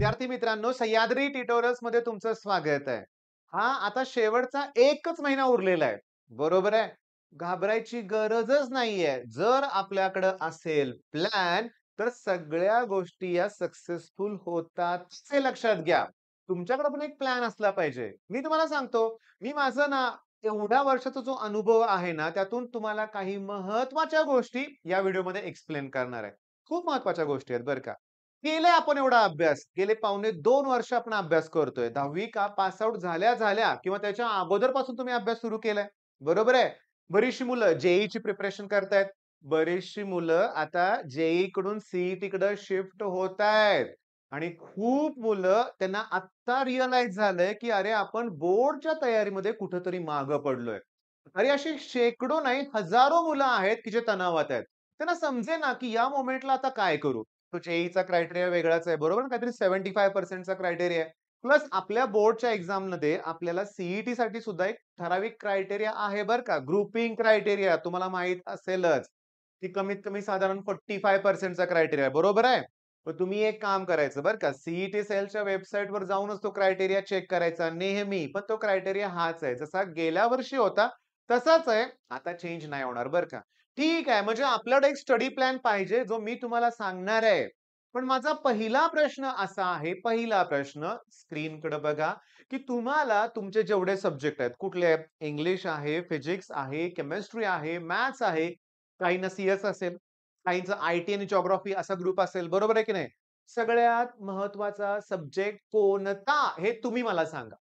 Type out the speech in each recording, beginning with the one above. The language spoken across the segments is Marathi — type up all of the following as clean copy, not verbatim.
विद्यार्थी मित्रांनो, सह्याद्री ट्युटोरियल्स मध्ये तुमचं स्वागत आहे. हा आता शेवटचा एकच महिना उरलेला आहे. बरोबर आहे? घाबरायची गरजच नाहीये. जर आपल्याकडे असेल प्लॅन, तर सगळ्या गोष्टी या सक्सेसफुल होतात हे लक्षात घ्या. तुमच्याकडे पण एक प्लॅन असला पाहिजे. मी तुम्हाला सांगतो, मी माझं ना एवढ्या वर्षाचा जो अनुभव आहे ना, त्यातून तुम्हाला काही महत्त्वाच्या गोष्टी या व्हिडिओमध्ये एक्सप्लेन करणार आहे. खूप महत्त्वाच्या गोष्टी आहेत बरं का. केलंय आपण एवढा अभ्यास. गेले पावणे 2 वर्ष आपण अभ्यास करतोय. 10वी का पास आउट झाल्या-झाल्या किंवा त्याच्या अगोदरपासून तुम्ही अभ्यास सुरू केलाय. बरोबर आहे? बरीचशी मुलं जे प्रिपरेशन करतायत. बरीचशी मुलं आता जे कडून सी-ई-टीकडे शिफ्ट होतायत. आणि खूप मुलं त्यांना आत्ता रिअलाईज झालंय, की अरे आपण बोर्डच्या तयारीमध्ये कुठेतरी मागे पडलोय. अरे अशी शेकडो नाही, हजारो मुलं आहेत, की जे तणावात आहेत. त्यांना समजेना, की या मोमेंटला आता काय करू? तो जे क्रायटेरिया वेगळाच आहे, बरोबर ना? काहीतरी 75% चा क्रायटेरिया आहे. प्लस आपल्या बोर्डच्या एक्झाममध्ये आपल्याला सी-ई-टीसाठी सुद्धा एक ठराविक क्रायटेरिया आहे बरं का. ग्रुपिंग क्रायटेरिया तुम्हाला माहीत असेलच, की कमीत कमी साधारण 45% चा क्रायटेरिया आहे, बरोबर आहे? मग तुम्ही एक काम करायचं बरं का, सी सेलच्या वेबसाईटवर जाऊनच तो क्रायटेरिया चेक करायचा नेहमी. पण तो क्रायटेरिया हाच आहे. जसा गेल्या वर्षी होता तसाच आहे. आता चेंज नाही होणार बरं का. ठीक आहे. म्हणजे आपल्याकडे एक स्टडी प्लॅन पाहिजे, जो मी तुम्हाला सांगणार आहे. पण माझा पहिला प्रश्न असा आहे, पहिला प्रश्न स्क्रीनकडे बघा, की तुम्हाला तुमचे जेवढे सब्जेक्ट आहेत, कुठले आहेत? इंग्लिश आहे, फिजिक्स आहे, केमिस्ट्री आहे, मॅथ्स आहे, काहींना सीएस असेल, काहींचं आय-टी आणि जिओग्राफी असा ग्रुप असेल, बरोबर आहे की नाही? सगळ्यात महत्त्वाचा सब्जेक्ट कोणता? हे तुम्ही मला सांगा.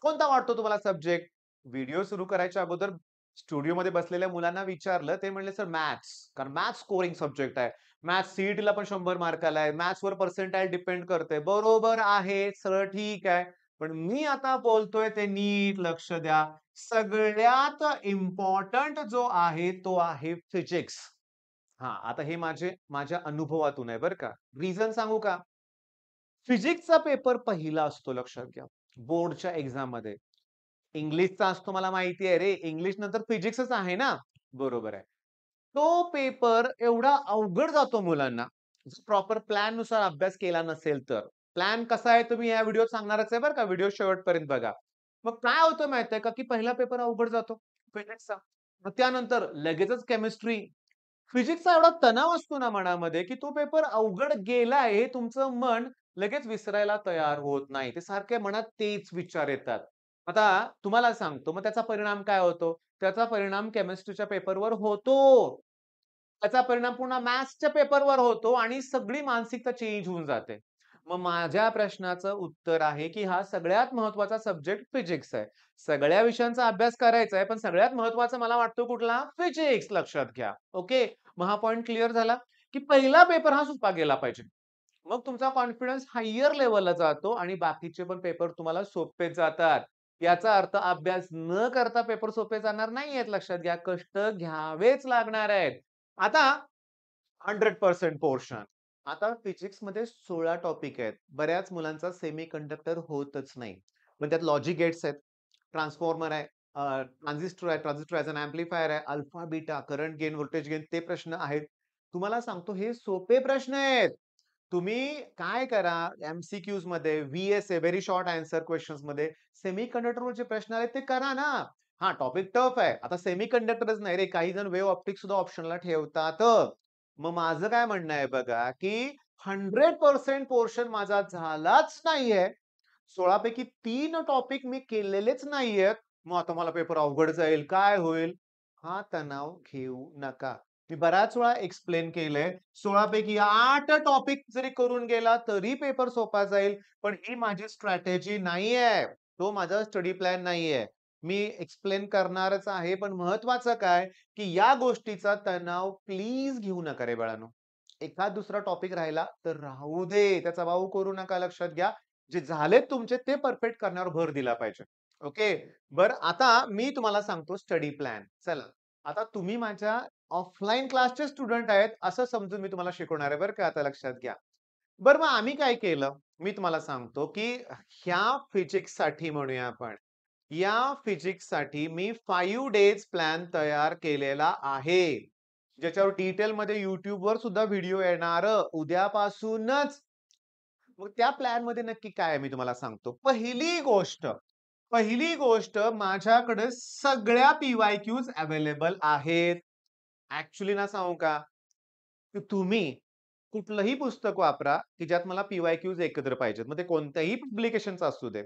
कोणता वाटतो तुम्हाला सब्जेक्ट? व्हिडिओ सुरू करायच्या अगोदर स्टुडिओमध्ये बसलेल्या मुलांना विचारलं, ते म्हणले, "सर मॅथ्स." कारण मॅथ्स स्कोरिंग सब्जेक्ट आहे. मॅथ्स सी-ई-टीला पण 100 मार्काला आहे. मॅथ्सवर पर्सेंटाइल डिपेंड करते. बरोबर आहे, सगळं ठीक आहे. पण मी आता बोलतोय ते नीट लक्ष द्या. सगळ्यात इम्पोर्टंट जो आहे, तो आहे फिजिक्स. हां, आता हे माझ्या अनुभवातून आहे बरं का. रिझन सांगू का? फिजिक्सचा पेपर पहिला असतो लक्षात घ्या, बोर्डच्या एक्झाममध्ये. इंग्लिशचा असतो मला माहिती आहे रे. इंग्लिश नंतर फिजिक्सच आहे ना? बरोबर आहे. तो पेपर एवढा अवघड जातो मुलांना, जर प्रॉपर प्लॅननुसार अभ्यास केला नसेल तर. प्लॅन कसा आहे तुम्ही या व्हिडिओत सांगणारच आहे बरं का. व्हिडिओ शेवटपर्यंत बघा. मग काय होतं माहिती का, की पहिला पेपर अवघड जातो फिजिक्सचा. मग त्यानंतर लगेचच केमिस्ट्री. फिजिक्सचा एवढा तणाव असतो ना मनामध्ये, की तो पेपर अवघड गेलाय हे तुमचं मन लगेच विसरायला तयार होत नाही. ते सारखे मनात तेच विचार येतात. आता तुम्हाला सांगतो, मग त्याचा परिणाम काय होतो? त्याचा परिणाम केमिस्ट्रीच्या पेपरवर होतो. त्याचा परिणाम पुन्हा मॅथ्सच्या पेपरवर होतो आणि सगळी मानसिकता चेंज होऊन जाते. मग माझ्या प्रश्नाचं उत्तर आहे, की हा सगळ्यात महत्त्वाचा सब्जेक्ट फिजिक्स आहे. सगळ्या विषयांचा अभ्यास करायचा आहे, पण सगळ्यात महत्त्वाचा मला वाटतो कुठला? फिजिक्स लक्षात घ्या. ओके. मग हा पॉइंट क्लिअर झाला, की पहिला पेपर हा सोपा गेला पाहिजे. मग तुमचा कॉन्फिडन्स हायर लेव्हलला जातो आणि बाकीचे पण पेपर तुम्हाला सोपे जातात. याचा अर्थ अभ्यास न करता पेपर सोपे जाणार नाहीयेत लक्षात घ्या. कष्ट घ्यावेच लागणार आहेत. आता 100% पोर्शन. आता फिजिक्समध्ये 16 टॉपिक आहेत. बऱ्याच मुलांचा सेमीकंडक्टर होतच नाही. पण त्यात लॉजिक गेट्स आहेत, ट्रान्सफॉर्मर आहे, ट्रान्झिस्टर आहे, ट्रान्झिस्टर ॲज अन एम्प्लिफायर आहे, alpha, beta, current gain, voltage gain ते प्रश्न आहेत. तुम्हाला सांगतो हे सोपे प्रश्न आहेत. तुम्ही काय करा एम-सी-क्यूजमध्ये, व्ही-एस-ए व्हेरी शॉर्ट आन्सर क्वेशन्समध्ये सेमीकंडक्टरवर जे प्रश्न आहेत ते करा ना. हां, टॉपिक टफ आहे. आता सेमीकंडक्टरच नाही रे, काही जण वेव्ह ऑप्टिक्स सुद्धा ऑप्शनला ठेवतात. मग माझं काय म्हणणं आहे बघा, की 100% पोर्शन माझा झालाच नाहीये. 16 पैकी 3 टॉपिक मी केलेलेच नाहीयेत. मग आता मला पेपर अवघड जाईल, काय होईल? हा तणाव घेऊ नका. मी बऱ्याच वेळा एक्सप्लेन केलंय. 16 पैकी 8 टॉपिक जरी करून गेला तरी पेपर सोपा जाईल. पण ही माझी स्ट्रॅटेजी नाहीये. तो माझा स्टडी प्लॅन नाहीये. मी एक्सप्लेन करणारच आहे. पण महत्वाचं काय, की या गोष्टीचा तणाव प्लीज घेऊ नका रे बाळांनो. एखाद दुसरा टॉपिक राहिला तर राहू दे. त्याचा वाऊ करू नका लक्षात घ्या. जे झालेत तुमचे ते परफेक्ट करण्यावर भर दिला पाहिजे. ओके. बरं आता मी तुम्हाला सांगतो स्टडी प्लॅन. चला. आता तुम्ही माझ्या ऑफलाईन क्लासचे स्टुडंट आहेत असं समजून मी तुम्हाला शिकवणार आहे बरं का आता लक्षात घ्या. बरं मग आम्ही काय केलं? मी तुम्हाला सांगतो, की ह्या फिजिक्ससाठी म्हणूया आपण. या फिजिक्ससाठी मी 5 डेज प्लॅन तयार केलेला आहे. ज्याच्यावर डिटेलमध्ये YouTubeवर सुद्धा व्हिडिओ येणार उद्यापासूनच. मग त्या प्लॅनमध्ये नक्की काय आहे मी तुम्हाला सांगतो. पहिली गोष्ट माझ्याकडे सगळ्या पी-वाय-क्यूज अवेलेबल आहेत. ॲक्चुअली ना सांगू का, की तुम्ही कुठलंही पुस्तक वापरा, की ज्यात मला पी-वाय-क्यूज एकत्र पाहिजेत. मग ते कोणत्याही पब्लिकेशनचं असू दे.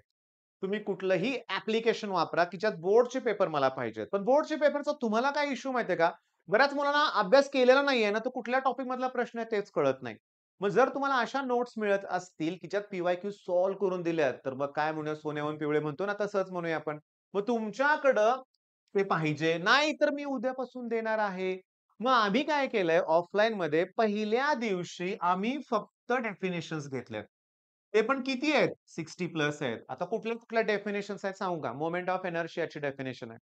तुम्ही कुठलंही ॲप्लिकेशन वापरा, की ज्यात बोर्डचे पेपर मला पाहिजेत. पण बोर्डचे पेपरचा तुम्हाला काय इश्यू माहिती का? बऱ्याच मुलांना अभ्यास केलेला नाहीये ना, तर कुठल्या टॉपिक मधला प्रश्न आहे तेच कळत नाही. मग जर तुम्हाला अशा नोट्स मिळत असतील, की ज्यात पी-वाय-क्यू सॉल्व्ह करून दिल्यात, तर मग काय म्हणूया सोन्याहून पिवळे म्हणतो ना, तसंच म्हणूया आपण. मग तुमच्याकडं ते पाहिजे, नाही तर मी उद्यापासून देणार आहे. मग आम्ही काय केलंय ऑफलाईनमध्ये पहिल्या दिवशी आम्ही फक्त डेफिनिशन्स घेतल्यात. ते पण किती आहेत? 60 प्लस आहेत. आता कुठल्या-कुठल्या डेफिनिशन्स आहेत सांगू का? मोमेंट ऑफ इनर्शियाची डेफिनिशन आहे.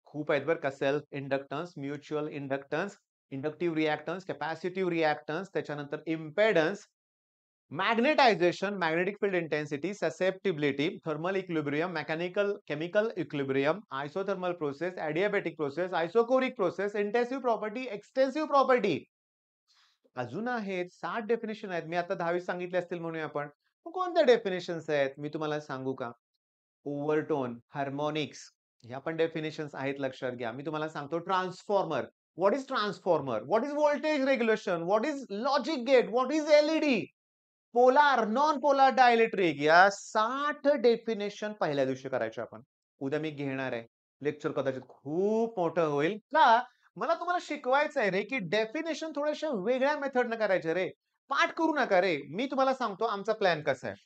खूप आहेत बरं का. Self inductance, mutual inductance, inductive reactance, capacitive reactance, त्याच्यानंतर impedance, magnetization, magnetic field intensity, susceptibility, thermal equilibrium, mechanical chemical equilibrium, isothermal process, adiabatic process, isochoric process, intensive property, extensive property. अजून आहेत 60 डेफिनिशन आहेत. मी आता 10-20 सांगितले असतील म्हणूया आपण. मग कोणत्या डेफिनिशन्स आहेत? मी तुम्हाला सांगू का? ओव्हरटोन, हार्मोनिक्स ह्या पण डेफिनिशन्स आहेत लक्षात घ्या. मी तुम्हाला सांगतो transformer. What is transformer? What is voltage regulation? What is logic gate? What is एल पोलार, नॉन पोलार डायइलेक्ट्रिक या 60 डेफिनेशन पहिल्या दिवशी करायचे आपण. उद्या मी घेणार आहे. लेक्चर कदाचित खूप मोठं होईल. का? मला तुम्हाला शिकवायचं आहे रे, की डेफिनेशन थोड्याशा वेगळ्या मेथडनं करायचे रे. पाठ करू नका रे. मी तुम्हाला सांगतो आमचा प्लॅन कसा आहे.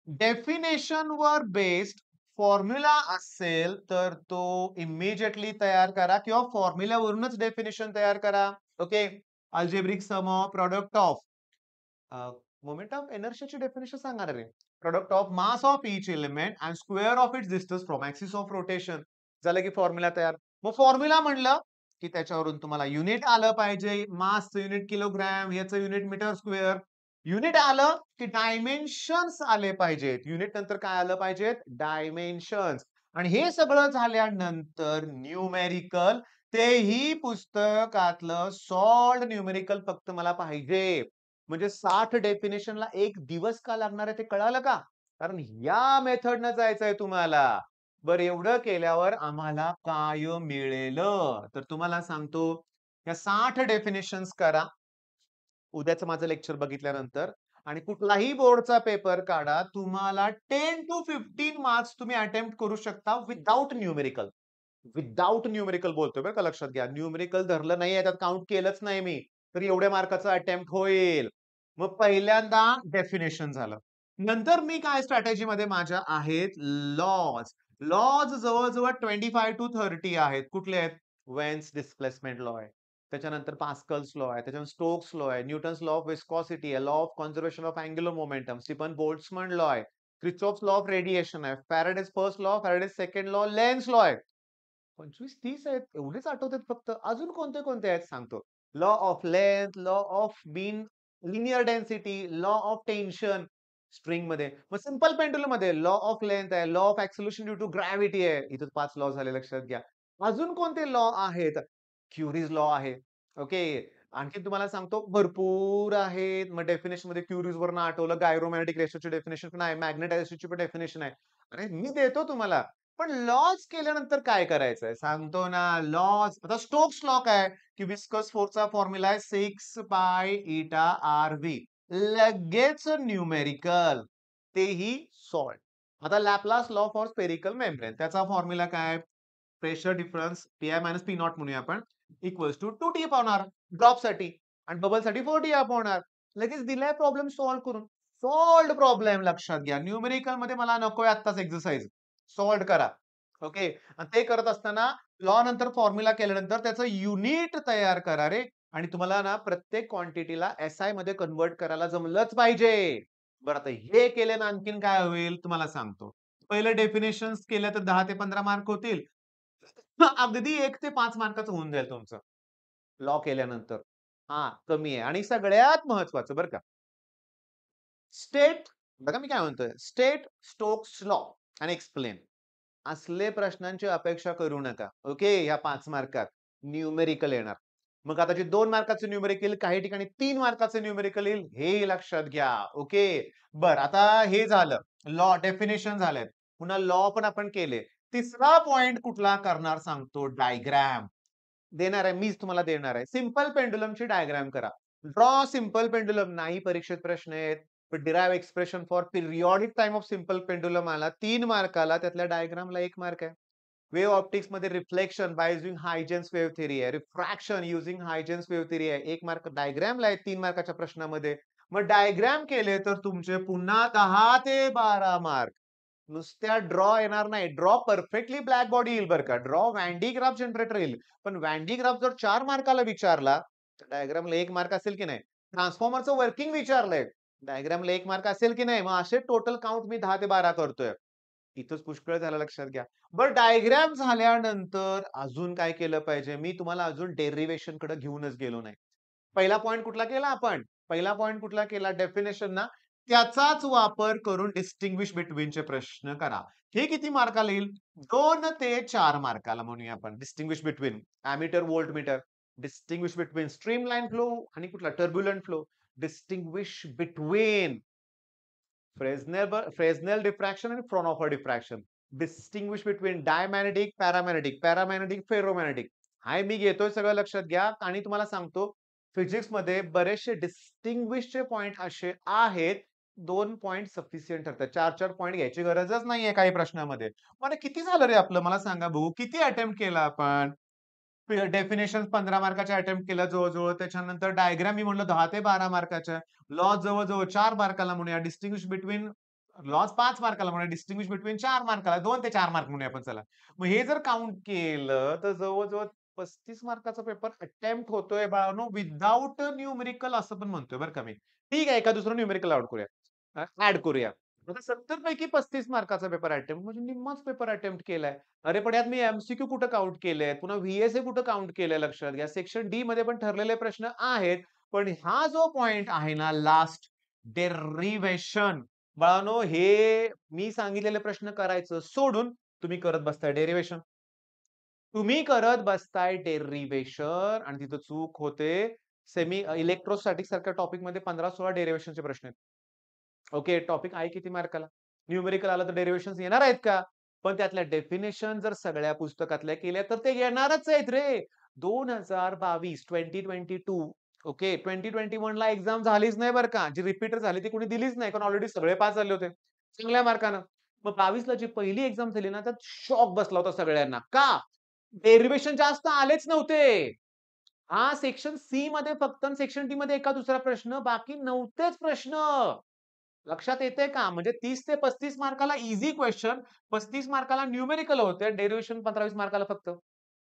डेफिनेशनवर बेस्ड फॉर्म्युला असेल, तर तो इमिडिएटली तयार करा किंवा फॉर्म्युल्यावरूनच डेफिनेशन तयार करा. Okay. Algebraic sum of product of moment of इनर्शियाची डेफिनेशन सांगणार आहे. Product of mass of each element and square of its distance from axis of rotation. झालं की फॉर्म्युला तयार. मग फॉर्म्युला म्हणलं, की त्याच्यावरून तुम्हाला युनिट आलं पाहिजे. मासचं युनिट किलोग्रॅम, ह्याचं युनिट मीटर स्क्वेअर. युनिट आलं, की डायमेन्शन्स आले पाहिजेत. युनिट नंतर काय आलं पाहिजेत? डायमेन्शन्स. आणि हे सगळं झाल्यानंतर न्यूमेरिकल, तेही पुस्तकातलं सॉल्व्ड न्यूमेरिकल फक्त मला पाहिजे. म्हणजे 60 डेफिनेशनला 1 दिवस का लागणार आहे ते कळालं का? कारण या मेथडनं जायचंय तुम्हाला. बरं एवढं केल्यावर आम्हाला काय मिळेल? तर तुम्हाला सांगतो, या 60 डेफिनेशन्स करा. उद्याचं माझं लेक्चर बघितल्यानंतर आणि कुठलाही बोर्डचा पेपर काढा. तुम्हाला 10 टू 15 मार्क्स तुम्ही अटेम्प्ट करू शकता विथआऊट न्यूमेरिकल. विथआऊट न्यूमेरिकल बोलतोय बरं का लक्षात घ्या. न्यूमेरिकल धरलं नाहीये, त्यात काउंट केलंच नाही मी. तर एवढ्या मार्काचा अटेम्प्ट होईल. मग पहिल्यांदा डेफिनेशन झालं. नंतर मी काय स्ट्रॅटेजीमध्ये माझ्या आहेत लॉज. लॉज जवळ-जवळ 25 टू 30 आहेत. कुठले आहेत? वेन्स डिस्प्लेसमेंट लॉ आहे. त्याच्यानंतर पास्कल्स लॉ आहे. त्याच्यानंतर स्टोक्स लॉ आहे. न्यूटन्स लॉ ऑफ विस्कॉसिटी आहे. Law of conservation of angular momentum. Stefan Boltzmann law आहे. क्रिचॉफ्स लॉ ऑफ रेडिएशन आहे. Faraday's first law, Faraday's second law, Lenz law आहे. 25-30 आहेत. एवढेच आठवतात फक्त. अजून कोणते-कोणते आहेत सांगतो. Law of length, law of mean linear density, law of tension स्ट्रिंगमध्ये. मग सिंपल पेंडुलममध्ये लॉ ऑफ लेंग्थ आहे, law of acceleration due to gravity आहे. इथं 5 लॉ झाले लक्षात घ्या. अजून कोणते लॉ आहेत? क्युरीज लॉ आहे. ओके. आणखीन तुम्हाला सांगतो भरपूर आहेत. मग डेफिनिशनमध्ये क्युरीजवरनं आठवलं गायरोमॅग्नेटिक रेशोची डेफिनिशन पण आहे. मॅग्नेटायझेशनची पण डेफिनिशन आहे. अरे मी देतो तुम्हाला. पण लॉज केल्यानंतर काय करायचंय? सांगतो ना लॉज. आता स्टोक्स लॉ काय? की विस्कस फोर्सचा फॉर्म्युला आहे 6 पाय ईटा आर-व्ही. लगेच न्यूमेरिकल. तेही सॉल्व्ड. आता Laplace law for spherical membrane. त्याचा फॉर्म्युला काय? Pressure difference p i minus p naught म्हणूया आपण equals to 2T upon r ड्रॉपसाठी आणि बबलसाठी 4T अपॉन आर. लगेच दिलाय प्रॉब्लेम सॉल्व्ह करून. सॉल्व्ड प्रॉब्लेम लक्षात घ्या. न्यूमेरिकल मध्ये मला नकोय आत्ताच एक्सरसाइज. सॉल्व्ह करा. ओके. आणि ते करत असताना लॉ नंतर फॉर्म्युला केल्यानंतर त्याचं युनिट तयार करा रे. आणि तुम्हाला ना प्रत्येक क्वांटिटीला एसआय मध्ये कन्व्हर्ट करायला जमलंच पाहिजे. बरं आता हे केल्यानं आणखीन काय होईल तुम्हाला सांगतो. पहिलं डेफिनेशन्स केलं तर 10 ते 15 मार्क होतील. अगदी 1 ते 5 मार्काचं होऊन जाईल तुमचं. लॉ केल्यानंतर. हां, कमी आहे आणि सगळ्यात महत्वाचं बरं का. स्टेट बघा मी काय म्हणतोय. स्टेट स्टोक्स लॉ आणि एक्सप्लेन. असले प्रश्नांची अपेक्षा करू नका. ओके. ह्या 5 मार्कात न्यूमेरिकल येणार. मग आता जे 2 मार्काचं न्यूमेरिकल काही ठिकाणी 3 मार्काचं न्यूमेरिकल येईल हे लक्षात घ्या. ओके. बरं आता हे झालं. लॉ डेफिनिशन झालेत. पुन्हा लॉ पण आपण केले. तिसरा पॉइंट कुठला करणार सांगतो डायग्राम. देणार आहे मीच तुम्हाला देणार आहे. सिंपल पेंडुलमची डायग्राम करा. ड्रॉ सिंपल पेंडुलम नाही परीक्षेत प्रश्न आहेत. पण derive expression for periodic time of simple pendulum आला 3 मार्काला त्यातल्या डायग्रामला 1 मार्क आहे. वेव्ह ऑप्टिक्स मध्ये reflection by using Huygens wave theory आहे. Refraction using Huygens wave theory आहे. 1 मार्क डायग्रामला आहे 3 मार्काच्या प्रश्नामध्ये. मग डायग्राम केले तर तुमचे पुन्हा 10 ते 12 मार्क. नुसत्या ड्रॉ येणार नाही. ड्रॉ परफेक्टली ब्लॅक बॉडी येईल बरं का. Draw Van de Graaff generator येईल. पण वॅन डी ग्राफ जर 4 मार्काला विचारला, तर डायग्रामला 1 मार्क असेल की नाही? ट्रान्सफॉर्मरचं वर्किंग विचारलंय. डायग्रामला 1 मार्क असेल की नाही? मग असे टोटल काउंट मी 10 ते 12 करतोय. इथंच पुष्कळ झालं लक्षात घ्या. बरं डायग्राम झाल्यानंतर अजून काय केलं पाहिजे? मी तुम्हाला अजून डेरिव्हेशन कडे घेऊनच गेलो नाही. पहिला पॉइंट कुठला केला आपण? पहिला पॉइंट कुठला केला? डेफिनेशन ना? त्याचाच वापर करून डिस्टिंग्विश बिटवीनचे प्रश्न करा. हे किती मार्काला येईल? 2 ते 4 मार्काला म्हणूया आपण. Distinguish between ammeter, voltmeter. Distinguish between streamline flow आणि कुठला turbulent flow. Distinguish between Fresnel diffraction आणि Fraunhofer diffraction. Distinguish between diamagnetic, paramagnetic, ferromagnetic. हाय मी घेतोय सगळं लक्षात घ्या आणि तुम्हाला सांगतो फिजिक्समध्ये बरेचसे डिस्टिंग्विशचे पॉइंट असे आहेत 2 पॉइंट सफिशियंट ठरतात. 4-4 पॉइंट घ्यायची गरजच नाहीये काही प्रश्नामध्ये. मग किती झालं रे आपलं मला सांगा बघू. किती अटेम्प्ट केला आपण? डेफिनेशन 15 मार्काचे अटेम्प्ट केलं जवळ-जवळ. त्याच्यानंतर डायग्राम मी म्हणलं 10 ते 12 मार्काच्या. लॉ जवळ-जवळ 4 मार्काला म्हणूया. डिस्टिंग्विश बिटवीन लॉज 5 मार्काला म्हणूया. डिस्टिंग्विश बिटवीन 4 मार्काला 2 ते 4 मार्क म्हणूया आपण चला. मग हे जर काउंट केलं तर जवळ-जवळ 35 मार्काचा पेपर अटेम्प्ट होतोय बाळांनो विथआऊट न्यूमेरिकल असं पण म्हणतोय बरं का मी. ठीक आहे, एका दुसरं न्यूमेरिकल ॲड करूया. आता 70 पैकी 35 मार्काचा पेपर अटेम्प्ट म्हणजे निम्माच पेपर अटेम्प्ट केलाय. अरे पण यात मी एमसीक्यू कुठं काउंट केलेत, पुन्हा व्हीएसए कुठं काउंट केलंय लक्षात घ्या. सेक्शन डी मध्ये पण ठरलेले प्रश्न आहेत. पण हा जो पॉइंट आहे ना लास्ट डेरिव्हेशन बाळांनो हे मी सांगितलेले प्रश्न करायचं सोडून तुम्ही करत बसताय डेरिव्हेशन. तुम्ही करत बसताय डेरिव्हेशन आणि तिथं चूक होते. सेमी इलेक्ट्रोस्टॅटिक सारख्या टॉपिक मध्ये 15-16 डेरिव्हेशनचे प्रश्न आहेत. ओके, टॉपिक आहे किती मार्काला? न्यूमेरिकल आलं तर डेरिव्हेशन्स येणार आहेत का? पण त्यातल्या डेफिनेशन जर सगळ्या पुस्तकातल्या केल्या तर ते येणारच आहेत रे. 2022 2022 ओके 2021 ला एक्झाम झालीच नाही बरं का. जी रिपीटर झाली ती कोणी दिलीच नाही कारण ऑलरेडी सगळे पास झाले होते. चांगल्या मार्कानं. मग 22 ला जी पहिली एक्झाम झाली ना त्यात शॉक बसला होता सगळ्यांना. का? डेरिव्हेशन जास्त आलेच नव्हते. हां, सेक्शन सी मध्ये फक्त आणि सेक्शन डी मध्ये एका दुसरा प्रश्न, बाकी नव्हतेच प्रश्न. लक्षात येतंय का? म्हणजे 30 ते 35 मार्काला ईझी क्वेशन, 35 मार्काला न्यूमेरिकल होते, डेरिव्हेशन 15-20 मार्काला फक्त.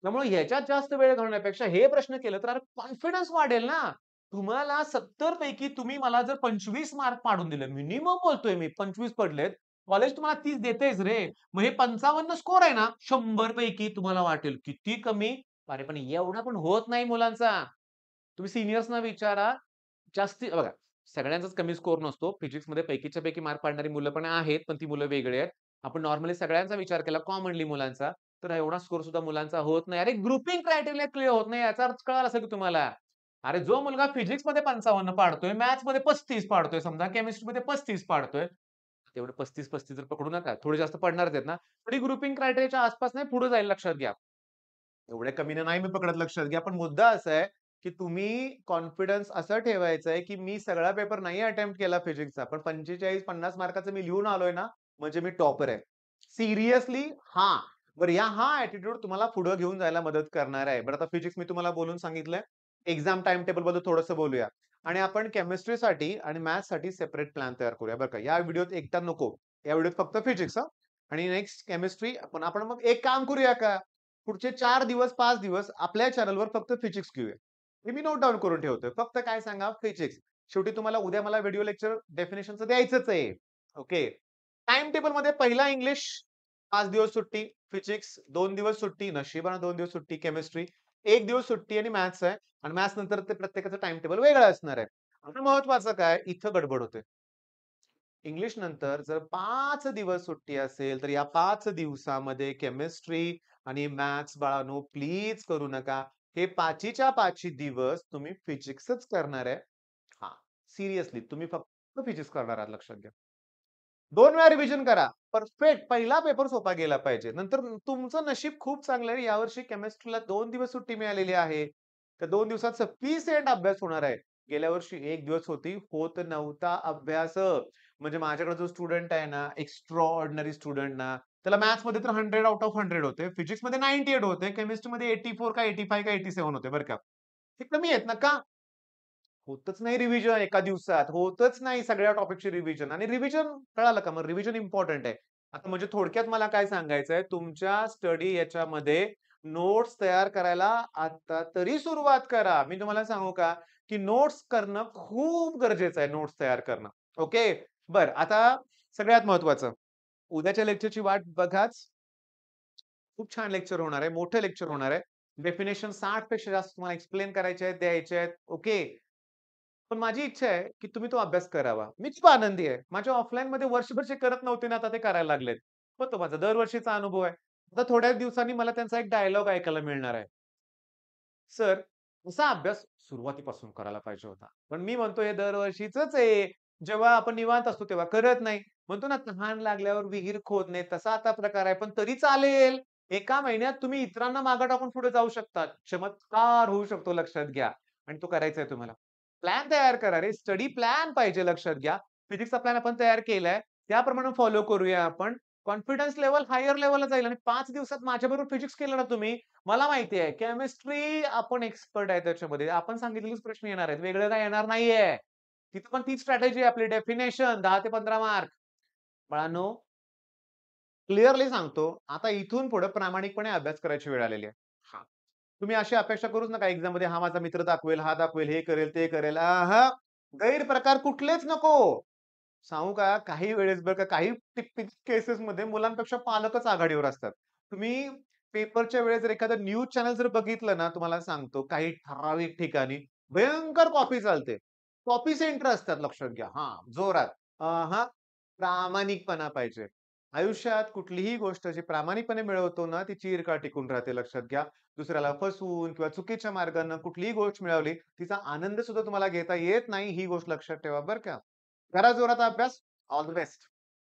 त्यामुळे ह्याच्यात जास्त वेळ घालवण्यापेक्षा हे प्रश्न केलं तर अरे कॉन्फिडन्स वाढेल ना. तुम्हाला 70 पैकी तुम्ही मला जर 25 मार्क पाडून दिले, मिनिमम बोलतोय मी 25 पडलेत. कॉलेज तुम्हाला 30 देतेच रे. मग हे 55 स्कोर आहे ना 100 पैकी तुम्हाला वाटेल किती कमी. अरे पण एवढा पण होत नाही मुलांचा. तुम्ही सीनियर्सना विचारा. जास्ती बघा, सगळ्यांचाच कमी स्कोर नसतो. फिजिक्समध्ये पैकीच्या पैकी मार्क पाडणारी मुलं पण आहेत, पण ती मुलं वेगळी आहेत. आपण नॉर्मली सगळ्यांचा विचार केला कॉमनली मुलांचा, तर एवढा स्कोर सुद्धा मुलांचा होत नाही. अरे ग्रुपिंग क्रायटेरिया क्लिअर होत नाही याचा अर्थ कळाला असेल की तुम्हाला. अरे जो मुलगा फिजिक्समध्ये 55 पाडतोय, मॅथ्समध्ये 35 पाडतोय समजा, केमिस्ट्रीमध्ये 35 पाडतोय. तेवढे 35-35 जर पकडू नका. थोडे जास्त पडणारच आहेत ना. तरी ग्रुपिंग क्रायटेरियाच्या आसपास नाही पुढे जाईल लक्षात घ्या. एवढ्या कमीने नाही मी पकडत लक्षात घ्या. पण मुद्दा असा आहे, की तुम्ही कॉन्फिडन्स असं ठेवायचं आहे, की मी सगळा पेपर नाही अटेम्प्ट केला फिजिक्सचा. पण 45-50 मार्काचं मी लिहून आलोय ना, म्हणजे मी टॉपर आहे. सिरियसली हां. बरं हा ॲटिट्यूड तुम्हाला पुढे घेऊन जायला मदत करणार आहे. बरं आता फिजिक्स मी तुम्हाला बोलून सांगितलंय. एक्झाम टाईम टेबलबद्दल थोडंसं बोलूया. आणि आपण केमिस्ट्रीसाठी आणि मॅथ्ससाठी सेपरेट प्लॅन तयार करूया बरं का. या व्हिडिओत एकटा नको. या व्हिडिओत फक्त फिजिक्स आणि नेक्स्ट केमिस्ट्री आपण मग एक काम करूया का? पुढचे 4 दिवस, 5 दिवस आपल्या चॅनलवर फक्त फिजिक्स घेऊया. हे मी नोट डाउन करून ठेवतोय. फक्त काय सांगा फिजिक्स. शेवटी तुम्हाला उद्या मला व्हिडिओ लेक्चर डेफिनिशनचं द्यायचंच आहे. ओके. टाईम टेबलमध्ये पहिला इंग्लिश 5 दिवस सुट्टी, फिजिक्स 2 दिवस सुट्टी, नशिबानं 2 दिवस सुट्टी, केमिस्ट्री 1 दिवस सुट्टी आणि मॅथ्स आहे आणि मॅथ्स नंतर ते प्रत्येकाचं टाईम टेबल वेगळं असणार आहे. आता महत्वाचं काय इथं गडबड होते. इंग्लिश नंतर जर 5 दिवस सुट्टी असेल, तर या 5 दिवसामध्ये केमिस्ट्री आणि मॅथ्स बाळांनो प्लीज करू नका. हे 5च्या 5 दिवस तुम्ही फिजिक्सच करणार आहे. हां, सिरियसली तुम्ही फक्त फिजिक्स करणार आहात लक्षात घ्या. 2 वेळा रिव्हिजन करा. परफेक्ट पहिला पेपर सोपा गेला पाहिजे. नंतर तुमचं नशीब खूप चांगलं आहे. यावर्षी केमिस्ट्रीला 2 दिवस सुट्टी मिळालेली आहे. त्या 2 दिवसात सफिशियंट अभ्यास होणार आहे. गेल्या वर्षी 1 दिवस होती, होत नव्हता अभ्यास. म्हणजे माझ्याकडे जो स्टुडंट आहे ना, एक्स्ट्रा ऑर्डिनरी स्टुडंट ना, त्याला मॅथ्समध्ये तर 100 आउट ऑफ 100 होते. फिजिक्समध्ये 98 होते. केमिस्ट्रीमध्ये 84 का 85 का 87 होते बरं का. हे कमी आहेत ना. का? होतच नाही रिव्हिजन एका दिवसात. होतच नाही सगळ्या टॉपिकची रिव्हिजन आणि रिव्हिजन कळालं का? मग रिव्हिजन इम्पोर्टंट आहे. आता म्हणजे थोडक्यात मला काय सांगायचंय, तुमच्या स्टडी याच्यामध्ये नोट्स तयार करायला आता तरी सुरुवात करा. मी तुम्हाला सांगू का, की नोट्स करणं खूप गरजेचं आहे, नोट्स तयार करणं. ओके. बरं, आता सगळ्यात महत्त्वाचं, उद्याच्या लेक्चरची वाट बघाच. खूप छान लेक्चर होणार आहे, मोठं लेक्चर होणार आहे. डेफिनेशन 60 पेक्षा जास्त तुम्हाला एक्सप्लेन करायचे आहेत, द्यायचे आहेत. ओके. पण माझी इच्छा आहे, की तुम्ही तो अभ्यास करावा. मी खूप आनंदी आहे. माझ्या ऑफलाईनमध्ये वर्षभर जे करत नव्हते ना, आता ते करायला लागलेत. मग तो माझा दरवर्षीचा अनुभव आहे. आता थोड्याच दिवसांनी मला त्यांचा एक डायलॉग ऐकायला मिळणार आहे. "सर, असा अभ्यास सुरुवातीपासून करायला पाहिजे होता. पण मी म्हणतो हे दरवर्षीचंच आहे. जेव्हा आपण निवांत असतो तेव्हा करत नाही. म्हणतो ना तहान लागल्यावर विहीर खोदणे तसा आता प्रकार आहे. पण तरी चालेल. एका महिन्यात तुम्ही इतरांना मागे टाकून पुढे जाऊ शकतात. चमत्कार होऊ शकतो लक्षात घ्या. आणि तो करायचा आहे तुम्हाला. प्लॅन तयार करा रे. स्टडी प्लॅन पाहिजे लक्षात घ्या. फिजिक्सचा प्लॅन आपण तयार केलाय. त्याप्रमाणे फॉलो करूया आपण. कॉन्फिडन्स लेव्हल हायर लेव्हलला जाईल आणि 5 दिवसात माझ्याबरोबर फिजिक्स केलं ना तुम्ही, मला माहिती आहे केमिस्ट्री आपण एक्सपर्ट आहे त्याच्यामध्ये. आपण सांगितलेलेच प्रश्न येणार आहेत. वेगळं काही येणार नाहीये. तिथं पण तीच स्ट्रॅटेजी आहे आपली डेफिनेशन 10 ते 15 मार्क. बाळांनो, क्लिअरली सांगतो, आता इथून पुढे प्रामाणिकपणे अभ्यास करायची वेळ आलेली आहे. हां. तुम्ही अशी अपेक्षा करूच नका एक्झाममध्ये हा माझा मित्र दाखवेल, हा दाखवेल, हे करेल, ते करेल. गैरप्रकार कुठलेच नको. सांगू का? काही वेळेस बरं का काही टिपिकल केसेसमध्ये मुलांपेक्षा पालकच आघाडीवर असतात. तुम्ही पेपरच्या वेळेस जर एखादं न्यूज चॅनल जर बघितलं ना, तुम्हाला सांगतो काही ठराविक ठिकाणी भयंकर कॉपी चालते. कॉपी सेंटर असतात लक्षात घ्या. हां, जोरात. हां, प्रामाणिकपणा पाहिजे. आयुष्यात कुठलीही गोष्ट जी प्रामाणिकपणे मिळवतो ना, ती चिरकाळ टिकून राहते लक्षात घ्या. दुसऱ्याला फसवून किंवा चुकीच्या मार्गाने कुठलीही गोष्ट मिळवली, तिचा आनंद सुद्धा तुम्हाला घेता येत नाही, ही गोष्ट लक्षात ठेवा बरं का. करा जोरात अभ्यास. All the best.